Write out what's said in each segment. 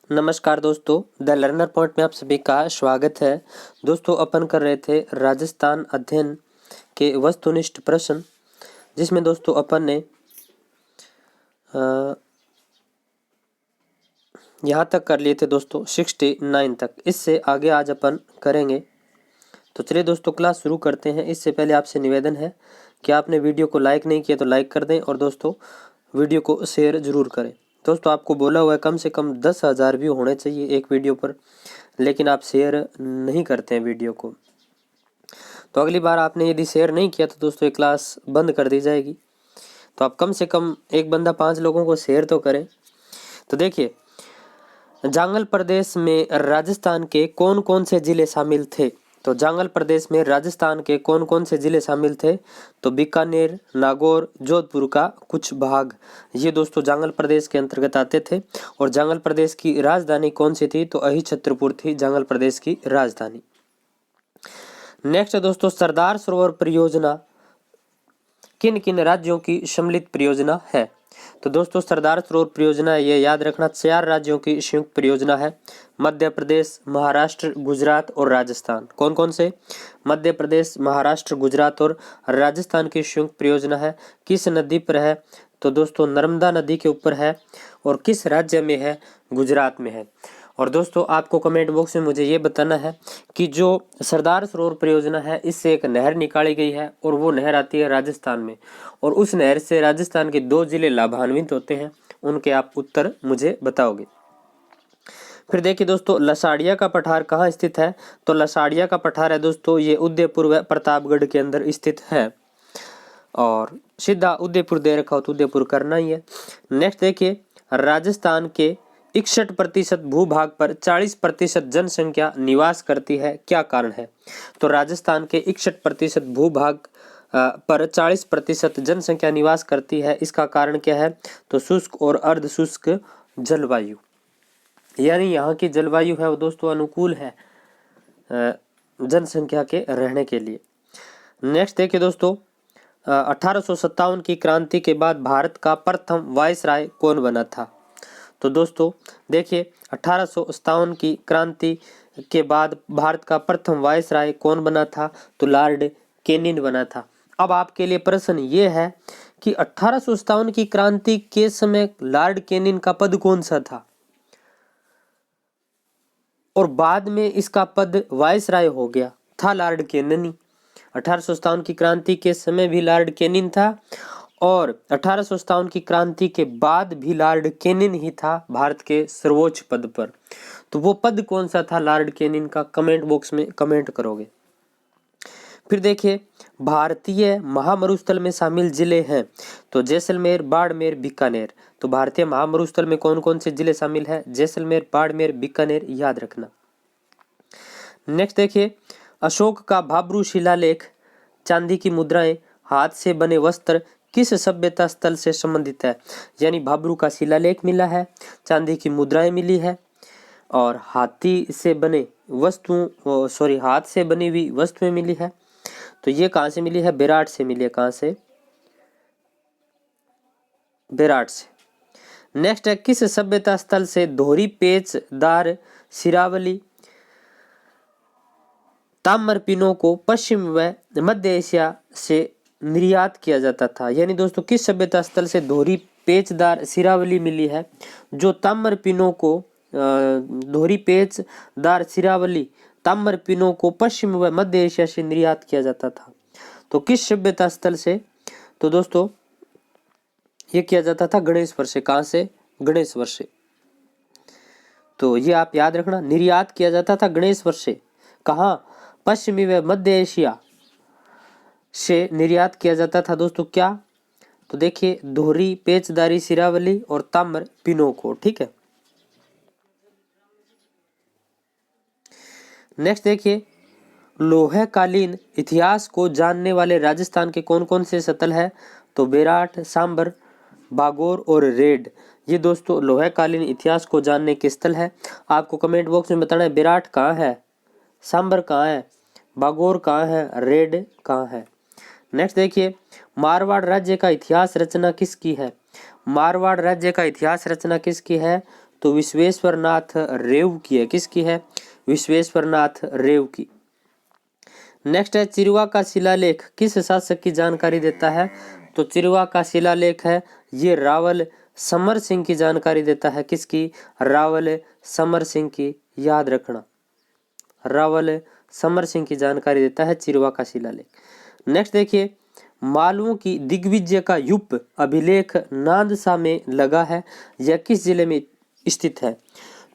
नमस्कार दोस्तों, the learner point में आप सभी का स्वागत है। दोस्तों, अपन कर रहे थे राजस्थान अध्ययन के वस्तुनिष्ठ प्रश्न, जिसमें दोस्तों अपन ने यहाँ तक कर लिए थे दोस्तों 69 तक। इससे आगे आज अपन करेंगे। तो चलिए दोस्तों, क्लास शुरू करते हैं। इससे पहले आपसे निवेदन है कि आपने वीडियो को लाइक नहीं किया तो लाइक कर दें और दोस्तों वीडियो को शेयर जरूर करें। दोस्तों, आपको बोला हुआ है कम से कम 10,000 व्यू होने चाहिए एक वीडियो पर, लेकिन आप शेयर नहीं करते हैं वीडियो को। तो अगली बार आपने यदि शेयर नहीं किया तो दोस्तों ये क्लास बंद कर दी जाएगी। तो आप कम से कम एक बंदा 5 लोगों को शेयर तो करें। तो देखिए, जांगल प्रदेश में राजस्थान के कौन कौन से जिले शामिल थे। तो जांगल प्रदेश में राजस्थान के कौन कौन से जिले शामिल थे। तो बीकानेर, नागौर, जोधपुर का कुछ भाग, ये दोस्तों जांगल प्रदेश के अंतर्गत आते थे। और जांगल प्रदेश की राजधानी कौन सी थी। तो अहिछत्रपुर थी जांगल प्रदेश की राजधानी। नेक्स्ट है दोस्तों, सरदार सरोवर परियोजना किन किन राज्यों की सम्मिलित परियोजना है। तो दोस्तों सरदार सरोवर परियोजना, ये याद रखना, 4 राज्यों की संयुक्त परियोजना है। मध्य प्रदेश, महाराष्ट्र, गुजरात और राजस्थान। कौन कौन से? मध्य प्रदेश, महाराष्ट्र, गुजरात और राजस्थान की संयुक्त परियोजना है। किस नदी पर है? तो दोस्तों नर्मदा नदी के ऊपर है। और किस राज्य में है? गुजरात में है। और दोस्तों आपको कमेंट बॉक्स में मुझे ये बताना है कि जो सरदार सरोवर परियोजना है, इससे एक नहर निकाली गई है और वो नहर आती है राजस्थान में, और उस नहर से राजस्थान के 2 जिले लाभान्वित होते हैं। उनके आप उत्तर मुझे बताओगे। फिर देखिए दोस्तों, लसाड़िया का पठार कहाँ स्थित है। तो लसाड़िया का पठार है दोस्तों, ये उदयपुर व प्रतापगढ़ के अंदर स्थित है। और सीधा उदयपुर दे रखा हो तो उदयपुर करना ही है। नेक्स्ट देखिए, राजस्थान के 61% भूभाग पर 40% जनसंख्या निवास करती है, क्या कारण है। तो राजस्थान के 61% भूभाग पर 40% जनसंख्या निवास करती है, इसका कारण क्या है। तो शुष्क और अर्ध शुष्क जलवायु, यानी यहाँ की जलवायु है वो दोस्तों अनुकूल है जनसंख्या के रहने के लिए। नेक्स्ट देखिए दोस्तों, 1857 की क्रांति के बाद भारत का प्रथम वायसराय कौन बना था। तो दोस्तों देखिए, 1857 की क्रांति के बाद भारत का प्रथम वायसराय कौन बना था। तो लॉर्ड केनिन बना था। अब आपके लिए प्रश्न ये है कि 1857 की क्रांति के समय लॉर्ड केनिन का पद कौन सा था, और बाद में इसका पद वायसराय हो गया था लॉर्ड केनिन ही। 1857 की क्रांति के समय भी लॉर्ड केनिन था, और 1857 की क्रांति के बाद भी लॉर्ड केनिन ही था भारत के सर्वोच्च पद पर। तो वो पद कौन सा था लॉर्ड केनिन का, कमेंट बॉक्स में कमेंट करोगे। फिर देखिए, भारतीय महामरुस्थल में शामिल जिले हैं। तो जैसलमेर, बाड़मेर, बीकानेर। तो भारतीय महामरुस्थल में कौन कौन से जिले शामिल है। जैसलमेर, बाड़मेर, बीकानेर, याद रखना। नेक्स्ट देखिए, अशोक का भाब्रू शिलालेख, चांदी की मुद्राएं, हाथ से बने वस्त्र किस सभ्यता स्थल से संबंधित है। यानी भाब्रू का शिलालेख मिला है, चांदी की मुद्राएं मिली है, और हाथी से बने हाथ से बनी हुई वस्तुएं मिली है। तो ये कहाँ से मिली है? बेराट से मिली है। कहाँ से? बेराट से। नेक्स्ट है, किस सभ्यता स्थल से दोहरी पेचदार सिरावली ताम्रपिनों को पश्चिम व मध्य एशिया से निर्यात किया जाता था। यानी दोस्तों किस सभ्यता स्थल से दोहरी पेचदार सिरावली मिली है, जो ताम्रपिनों को दोहरी पेचदार सिरावली ताम्रपिनों को पश्चिम व मध्य एशिया से निर्यात किया जाता था। तो किस सभ्यता स्थल से? तो दोस्तों ये किया जाता था गणेशवर से। कहाँ से? गणेशवर से। तो ये आप याद रखना, निर्यात किया जाता था गणेशवर से। कहाँ? पश्चिमी व मध्य एशिया से निर्यात किया जाता था दोस्तों। क्या? तो देखिए, दोहरी पेचदारी सिरावली और ताम्र पिनों को। ठीक है। नेक्स्ट देखिए, लोहे कालीन इतिहास को जानने वाले राजस्थान के कौन कौन से स्थल है। तो बेराट, सांबर, बागोर और रेड। ये दोस्तों लोहे कालीन इतिहास को जानने के स्थल है। आपको कमेंट बॉक्स में बताना है बेराट कहाँ है, सांबर कहाँ है, बागोर कहाँ है, रेड कहाँ है। नेक्स्ट देखिए, मारवाड़ राज्य का इतिहास रचना किसकी है। मारवाड़ राज्य का इतिहास रचना किसकी है। तो विश्वेश्वरनाथ रेव की है। किसकी है? विश्वेश्वरनाथ रेव की। नेक्स्ट है चिरवा का शिलालेख किस शासक की जानकारी देता है? तो चिरवा का शिलालेख है ये रावल समर सिंह की जानकारी देता है। किसकी? रावल समर सिंह की। याद रखना, रावल समर सिंह की जानकारी देता है चिरवा का शिलालेख। नेक्स्ट देखिए, मालवों की दिग्विजय का युप अभिलेख नांदसा में लगा है, यह किस जिले में स्थित है?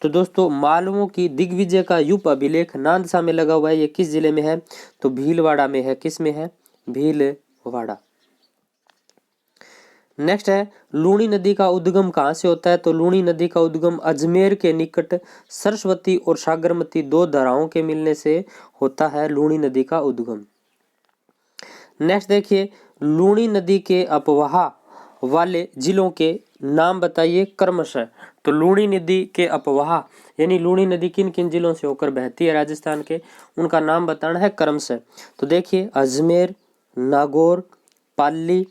तो दोस्तों मालवों की दिग्विजय का युप अभिलेख नांदसा में लगा हुआ है, यह किस जिले में है? तो भीलवाड़ा में है। किस में है? भीलवाड़ा। नेक्स्ट है लूणी नदी का उद्गम कहाँ से होता है? तो लूणी नदी का उद्गम अजमेर के निकट सरस्वती और सागरमती दो धाराओं के मिलने से होता है लूणी नदी का उद्गम। नेक्स्ट देखिए, लूणी नदी के अपवाह वाले जिलों के नाम बताइए क्रमशः। तो लूणी नदी के अपवाह यानी लूणी नदी किन किन जिलों से होकर बहती है राजस्थान के, उनका नाम बताना है क्रमशः। तो देखिए अजमेर, नागौर, पाली,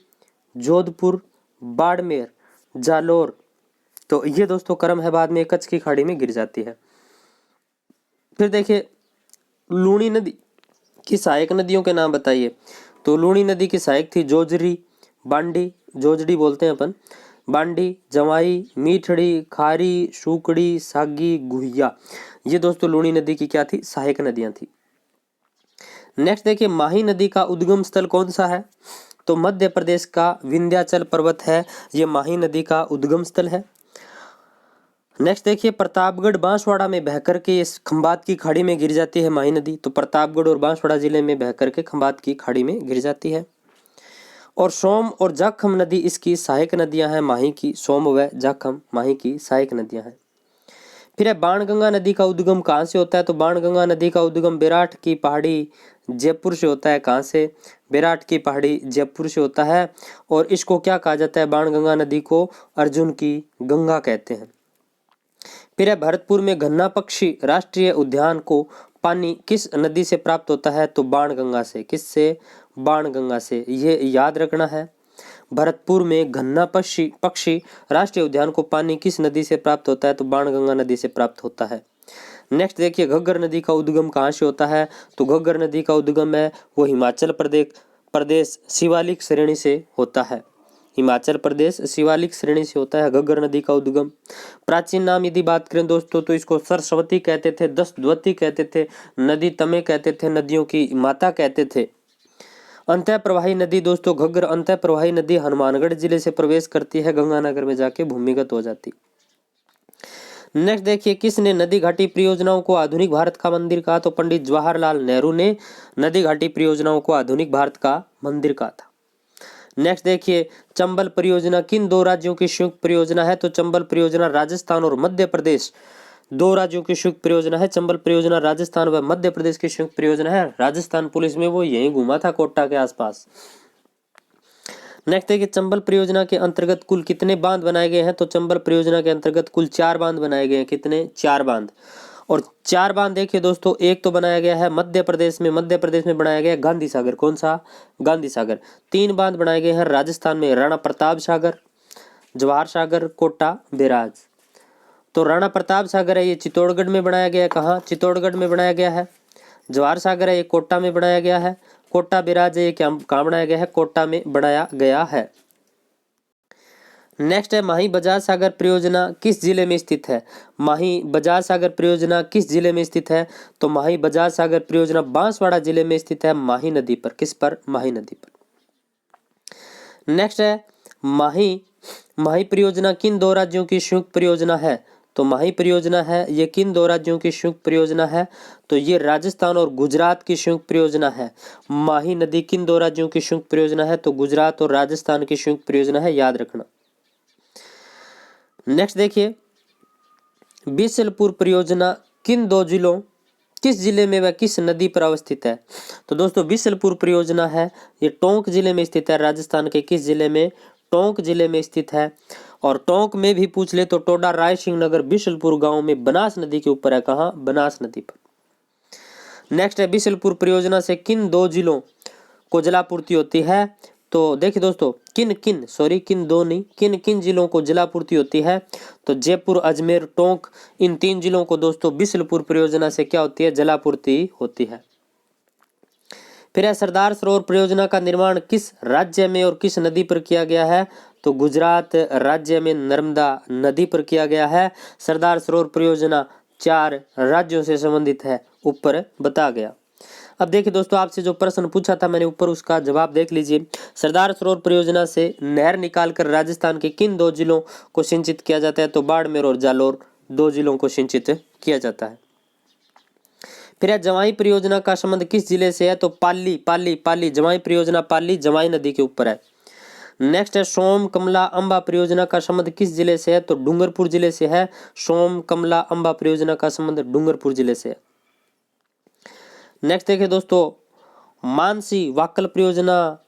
जोधपुर, बाड़मेर, जालोर। तो ये दोस्तों क्रम है, बाद में कच्छ की खाड़ी में गिर जाती है। फिर देखिए लूणी नदी की सहायक नदियों के नाम बताइए। तो लूणी नदी की सहायक थी जोजरी, बांडी, जोजड़ी बोलते हैं अपन, बांडी, जवाई, मीठड़ी, खारी, सूकड़ी, सागी, गुहिया। ये दोस्तों लूणी नदी की क्या थी? सहायक नदियां थी। नेक्स्ट देखिए, माही नदी का उद्गम स्थल कौन सा है? तो मध्य प्रदेश का विंध्याचल पर्वत है, ये माही नदी का उद्गम स्थल है। नेक्स्ट देखिए, प्रतापगढ़ बांसवाड़ा में बहकर के इस खंबात की खाड़ी में गिर जाती है माही नदी। तो प्रतापगढ़ और बांसवाड़ा जिले में बहकर के खंबात की खाड़ी में गिर जाती है। और सोम और जाखम नदी इसकी सहायक नदियां हैं माही की। सोम व जाखम माही की सहायक नदियां हैं। फिर है बाणगंगा नदी का उद्गम कहाँ से होता है? तो बाणगंगा नदी का उद्गम विराट की पहाड़ी जयपुर से होता है। कहाँ से? विराट की पहाड़ी जयपुर से होता है। और इसको क्या कहा जाता है? बाणगंगा नदी को अर्जुन की गंगा कहते हैं। फिर है भरतपुर में घन्ना पक्षी राष्ट्रीय उद्यान को पानी किस नदी से प्राप्त होता है? तो बाणगंगा से। किससे? बाणगंगा से। ये याद रखना है। भरतपुर में घन्ना पक्षी राष्ट्रीय उद्यान को पानी किस नदी से प्राप्त होता है? तो बाणगंगा नदी से प्राप्त होता है। नेक्स्ट देखिए, घग्गर नदी का उद्गम कहाँ से होता है? तो घग्गर नदी का उद्गम है वो हिमाचल प्रदेश शिवालिक श्रेणी से होता है। हिमाचल प्रदेश शिवालिक श्रेणी से होता है घग्गर नदी का उद्गम। प्राचीन नाम यदि बात करें दोस्तों तो इसको सरस्वती कहते थे, दशद्वती कहते थे, नदी तमे कहते थे, नदियों की माता कहते थे। अंतः प्रवाही नदी दोस्तों घग्गर अंतः प्रवाही नदी हनुमानगढ़ जिले से प्रवेश करती है, गंगानगर में जाके भूमिगत हो जाती। नेक्स्ट देखिए, किसने नदी घाटी परियोजनाओं को आधुनिक भारत का मंदिर कहा? तो पंडित जवाहरलाल नेहरू ने नदी घाटी परियोजनाओं को आधुनिक भारत का मंदिर कहा था। नेक्स्ट देखिए, चंबल परियोजना किन दो राज्यों की संयुक्त परियोजना है? तो चंबल परियोजना राजस्थान और मध्य प्रदेश दो राज्यों की संयुक्त परियोजना है। चंबल परियोजना राजस्थान व मध्य प्रदेश की संयुक्त परियोजना है। राजस्थान पुलिस में वो यहीं घूमा था कोटा के आसपास। नेक्स्ट देखिए, चंबल परियोजना के अंतर्गत कुल कितने बांध बनाए गए हैं? तो चंबल परियोजना के अंतर्गत कुल 4 बांध बनाए गए हैं। कितने? 4 बांध। और 4 बांध देखिए दोस्तों, एक तो बनाया गया है मध्य प्रदेश में बनाया गया है गांधी सागर। कौन सा? गांधी सागर। 3 बांध बनाए गए हैं राजस्थान में, राणा प्रताप सागर, जवाहर सागर, कोटा बैराज। तो राणा प्रताप सागर है ये चित्तौड़गढ़ में बनाया गया है। कहाँ? चित्तौड़गढ़ में बनाया गया है। जवाहर सागर है ये कोटा में बनाया गया है। कोटा बैराज है ये कहाँ बनाया गया है? कोटा में बनाया गया है। नेक्स्ट है माही बजाज सागर परियोजना किस जिले में स्थित है? माही बजाज सागर परियोजना किस जिले में स्थित है? तो माही बजाज सागर परियोजना बांसवाड़ा जिले में स्थित है, माही नदी पर। किस पर? माही नदी पर। नेक्स्ट है माही परियोजना किन दो राज्यों की संयुक्त परियोजना है? तो माही परियोजना है ये किन दो राज्यों की संयुक्त परियोजना है? तो ये राजस्थान और गुजरात की संयुक्त परियोजना है। माही नदी किन दो राज्यों की संयुक्त परियोजना है? तो गुजरात और राजस्थान की संयुक्त परियोजना है, याद रखना। नेक्स्ट देखिए, बीसलपुर परियोजना किस जिले में व किस नदी पर अवस्थित है? तो दोस्तों बीसलपुर परियोजना है ये टोंक जिले में स्थित है। राजस्थान के किस जिले में? टोंक जिले में स्थित है। और टोंक में भी पूछ ले तो टोडा राय सिंह नगर बीसलपुर गांव में बनास नदी के ऊपर है। कहाँ? बनास नदी पर। नेक्स्ट है, बीसलपुर परियोजना से किन दो जिलों को जलापूर्ति होती है? तो देखिए दोस्तों, किन दो नहीं, किन किन जिलों को जलापूर्ति होती है? तो जयपुर, अजमेर, टोंक, इन 3 जिलों को दोस्तों बिसलपुर परियोजना से क्या होती है? जलापूर्ति होती है। फिर है सरदार सरोवर परियोजना का निर्माण किस राज्य में और किस नदी पर किया गया है? तो गुजरात राज्य में नर्मदा नदी पर किया गया है। सरदार सरोवर परियोजना 4 राज्यों से संबंधित है, ऊपर बता गया। अब देखिए दोस्तों, आपसे जो प्रश्न पूछा था मैंने ऊपर, उसका जवाब देख लीजिए। सरदार सरोवर परियोजना से नहर निकालकर राजस्थान के किन 2 जिलों को सिंचित किया जाता है? तो बाड़मेर और जालोर 2 जिलों को सिंचित किया जाता है। फिर है जवाई परियोजना का संबंध किस जिले से है? तो पाली जवाई परियोजना पाली जवाई नदी के ऊपर है। नेक्स्ट है सोम कमला अंबा परियोजना का संबंध किस जिले से है? तो डूंगरपुर जिले से है। सोम कमला अंबा परियोजना का संबंध डूंगरपुर जिले से है। नेक्स्ट देखिए दोस्तों, मानसी वाक्कल परियोजना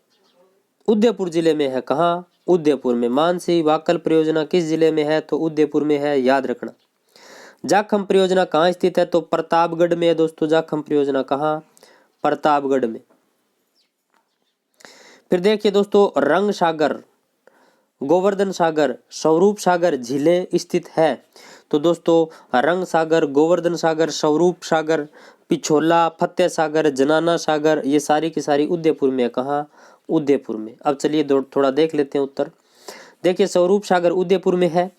उदयपुर जिले में है। कहाँ? उदयपुर में। मानसी वाक्कल परियोजना किस जिले में है? तो उदयपुर में है, याद रखना। जाखम परियोजना कहाँ स्थित है? तो प्रतापगढ़ में है दोस्तों। जाखम परियोजना कहाँ? प्रतापगढ़ में। फिर देखिए दोस्तों, रंग सागर, गोवर्धन सागर, स्वरूप सागर झीलें स्थित है। तो दोस्तों रंग सागर, गोवर्धन सागर, स्वरूप सागर, पिछोला, फतेह सागर, जनाना सागर, ये सारी की सारी उदयपुर में है। कहाँ? उदयपुर में। अब चलिए थोड़ा देख लेते हैं उत्तर। देखिए स्वरूप सागर उदयपुर में है।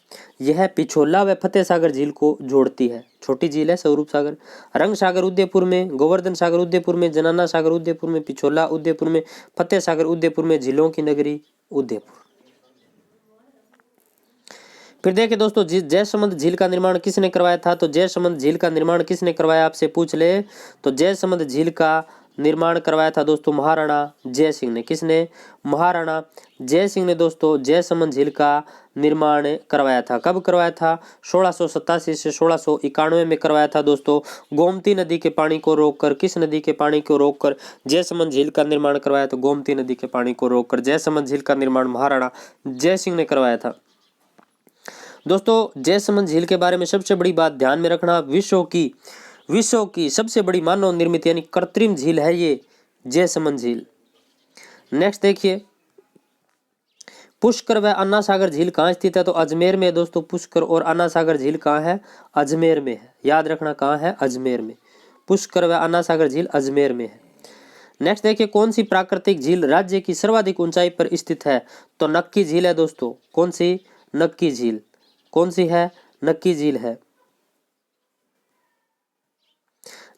यह पिछोला व फतेह सागर झील को जोड़ती है, छोटी झील है स्वरूप सागर। रंग सागर उदयपुर में, गोवर्धन सागर उदयपुर में, जनाना सागर उदयपुर में, पिछोला उदयपुर में, फतेह सागर उदयपुर में, झीलों की नगरी उदयपुर। फिर देखिए दोस्तों, जयसमंद झील का निर्माण किसने करवाया था? तो जयसमंद झील का निर्माण किसने करवाया, आपसे पूछ ले तो जयसमंद झील का निर्माण करवाया था दोस्तों महाराणा जय सिंह ने। किसने? महाराणा जय सिंह ने दोस्तों जयसमंद झील का निर्माण करवाया था। कब करवाया था? 1687 से 1691 में करवाया था दोस्तों। गोमती नदी के पानी को रोककर, किस नदी के पानी को रोककर जयसमंद झील का निर्माण करवाया? तो गोमती नदी के पानी को रोककर जयसमंद झील का निर्माण महाराणा जय सिंह ने करवाया था। दोस्तों जयसमंद झील के बारे में सबसे बड़ी बात ध्यान में रखना, विश्व की सबसे बड़ी मानव निर्मित यानी कृत्रिम झील है ये जयसमंद झील। नेक्स्ट देखिए, पुष्कर व अन्ना सागर झील कहाँ स्थित है? तो अजमेर में दोस्तों। पुष्कर और अन्ना सागर झील कहाँ है? अजमेर में है, याद रखना कहाँ है? अजमेर में। पुष्कर व अन्ना सागर झील अजमेर में है। नेक्स्ट देखिए, कौन सी प्राकृतिक झील राज्य की सर्वाधिक ऊंचाई पर स्थित है? तो नक्की झील है दोस्तों। कौन सी? नक्की झील। कौन सी है? नक्की झील है।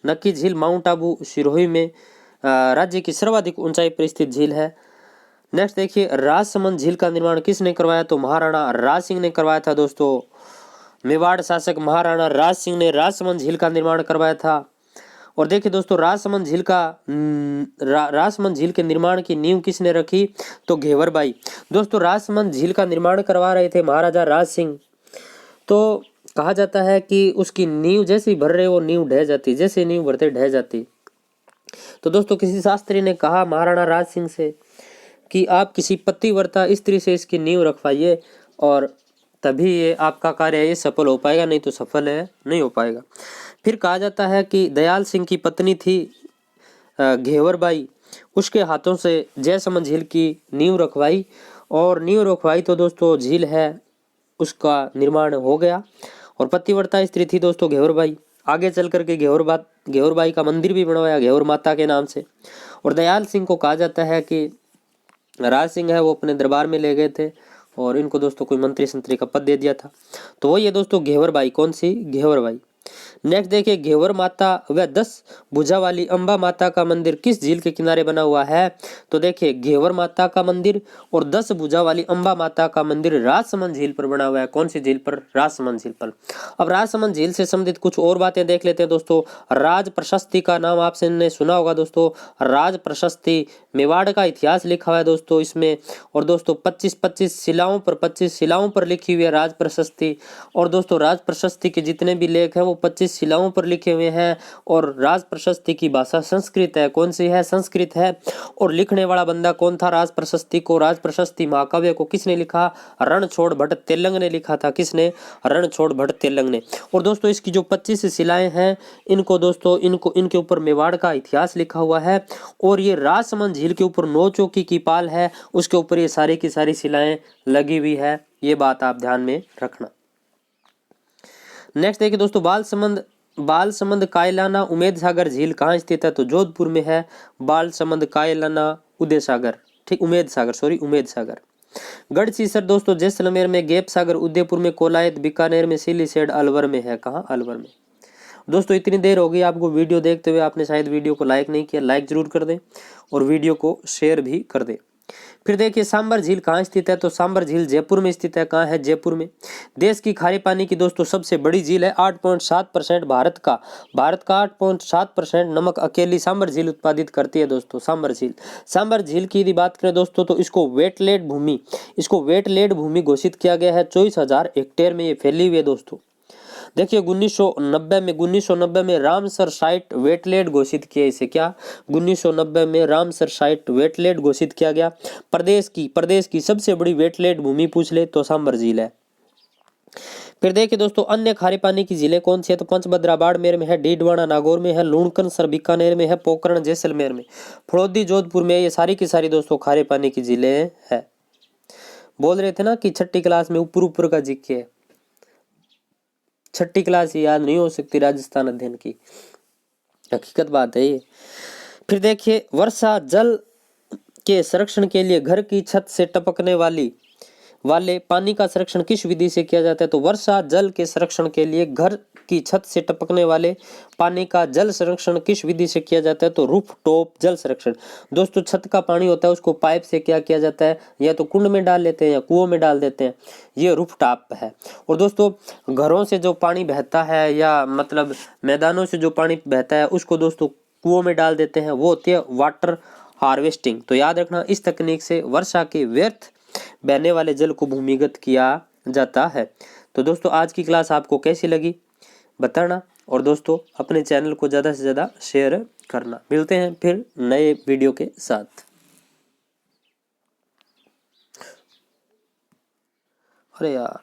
नक्की झील माउंट आबू सिरोही में राज्य की सर्वाधिक ऊंचाई पर स्थित झील है। नेक्स्ट देखिए, राजसमंद झील का निर्माण किसने करवाया? तो महाराणा राज सिंह ने करवाया था दोस्तों। मेवाड़ शासक महाराणा राज सिंह ने राजसमंद झील का निर्माण करवाया था। और देखिए दोस्तों, राजसमंद झील के निर्माण की नींव किसने रखी? तो घेवर बाई। दोस्तों राजसमंद झील का निर्माण करवा रहे थे महाराजा राज सिंह। तो कहा जाता है कि उसकी नींव जैसे ही भर रहे वो नींव ढह जाती, जैसे नींव भरते ढह जाती। तो दोस्तों किसी शास्त्री ने कहा महाराणा राज सिंह से कि आप किसी पतिव्रता स्त्री से इसकी नींव रखवाइए और तभी ये आपका कार्य ये सफल हो पाएगा, नहीं तो सफल है नहीं हो पाएगा। फिर कहा जाता है कि दयाल सिंह की पत्नी थी घेवरबाई, उसके हाथों से जयसमंद झील की नींव रखवाई और नींव रखवाई तो दोस्तों झील है उसका निर्माण हो गया। और पतिव्रता स्त्री थी दोस्तों घेवरबाई। आगे चल करके घेवरबाई का मंदिर भी बनवाया घेवर माता के नाम से। और दयाल सिंह को कहा जाता है कि राज सिंह है वो अपने दरबार में ले गए थे और इनको दोस्तों कोई मंत्री संतरी का पद दे दिया था। तो वही है दोस्तों घेवरबाई। कौन सी? घेवरबाई। नेक्स्ट देखिए, घेवर माता व 10 भुजा वाली अंबा माता का मंदिर किस झील के किनारे बना हुआ है? तो देखिए घेवर माता का मंदिर और 10 भुजा वाली अंबा माता का मंदिर राजसमंद झील पर बना हुआ है। कौन सी झील पर? राजसमंद झील पर। अब राजसमंद झील से संबंधित कुछ और बातें देख लेते हैं दोस्तों। राज प्रशस्ति का नाम आपने सुना होगा दोस्तों। राज प्रशस्ति मेवाड़ का इतिहास लिखा हुआ है दोस्तों इसमें। और दोस्तों 25 शिलाओं पर लिखी हुई है राज प्रशस्ति। और दोस्तों राज प्रशस्ति के जितने भी लेख हैं वो 25 शिलाओं पर लिखे हुए हैं और राज प्रशस्ति की भाषा संस्कृत है। कौन सी है? संस्कृत है। और लिखने वाला बंदा कौन था राज प्रशस्ति को? राज प्रशस्ति महाकाव्य को किसने लिखा? रणछोड़ भट्ट तेलंग ने लिखा था। किसने? रणछोड़ भट्ट तेलंग ने। और दोस्तों इसकी जो 25 शिलाएं हैं इनको दोस्तों इनके ऊपर मेवाड़ का इतिहास लिखा हुआ है। और ये राजसमंद झील के ऊपर 9 चौकी की पाल है, उसके ऊपर ये सारी की सारी शिलाएं लगी हुई है। ये बात आप ध्यान में रखना। नेक्स्ट देखिए दोस्तों, बालसमंद कायलाना उमेद सागर झील कहाँ स्थित है? तो जोधपुर में है बालसमंद कायलाना उदय सागर, ठीक, उमेद सागर। गढ़सीसर दोस्तों जैसलमेर में, गैप सागर उदयपुर में, कोलायत बीकानेर में, सिलीसेड अलवर में है। कहाँ? अलवर में। दोस्तों इतनी देर हो गई आपको वीडियो देखते हुए, आपने शायद वीडियो को लाइक नहीं किया, लाइक जरूर कर दें और वीडियो को शेयर भी कर दें। फिर देखिए सांबर झील कहाँ स्थित है? तो सांबर झील जयपुर में स्थित है। कहाँ है? जयपुर में। देश की खारे पानी की दोस्तों सबसे बड़ी झील है, 8.7% भारत का 8.7% नमक अकेली सांबर झील उत्पादित करती है दोस्तों। सांबर झील की यदि बात करें दोस्तों तो इसको वेटलैंड भूमि घोषित किया गया है। 24,000 हेक्टेयर में ये फैली हुई है दोस्तों। देखिए 1990 में रामसर साइट वेटलैंड घोषित किया। इसे क्या? 1990 में रामसर साइट वेटलैंड घोषित किया गया। प्रदेश की सबसे बड़ी वेटलैंड भूमि पूछ ले तो सांबर झील है। फिर देखिए दोस्तों अन्य खारे पानी की झीलें कौन सी है? तो पंचभद्रा बाड़मेर में है, डीडवाना नागौर में है, लूणकरसर बीकानेर में है, पोखरण जैसलमेर में, फड़ौदी जोधपुर में। ये सारी की सारी दोस्तों खारे पानी की झीलें है। बोल रहे थे ना कि छठी क्लास में ऊपर का जीके है, छठी क्लास ही याद नहीं हो सकती राजस्थान अध्ययन की, हकीकत बात है ये। फिर देखिए वर्षा जल के संरक्षण के लिए घर की छत से टपकने वाले पानी का संरक्षण किस विधि से किया जाता है? तो वर्षा जल के संरक्षण के लिए घर की छत से टपकने वाले पानी का जल संरक्षण किस विधि से किया जाता है? तो रूफ टॉप जल संरक्षण। दोस्तों छत का पानी होता है उसको पाइप से क्या किया जाता है? या तो कुंड में डाल लेते हैं या कुओं में डाल देते हैं, ये रूफ टॉप है। और दोस्तों घरों से जो पानी बहता है या मतलब मैदानों से जो पानी बहता है उसको दोस्तों कुओं में डाल देते हैं, वो होती है वाटर हार्वेस्टिंग। तो याद रखना इस तकनीक से वर्षा के व्यर्थ बहने वाले जल को भूमिगत किया जाता है। तो दोस्तों आज की क्लास आपको कैसी लगी बताना और दोस्तों अपने चैनल को ज़्यादा से ज़्यादा शेयर करना। मिलते हैं फिर नए वीडियो के साथ। अरे यार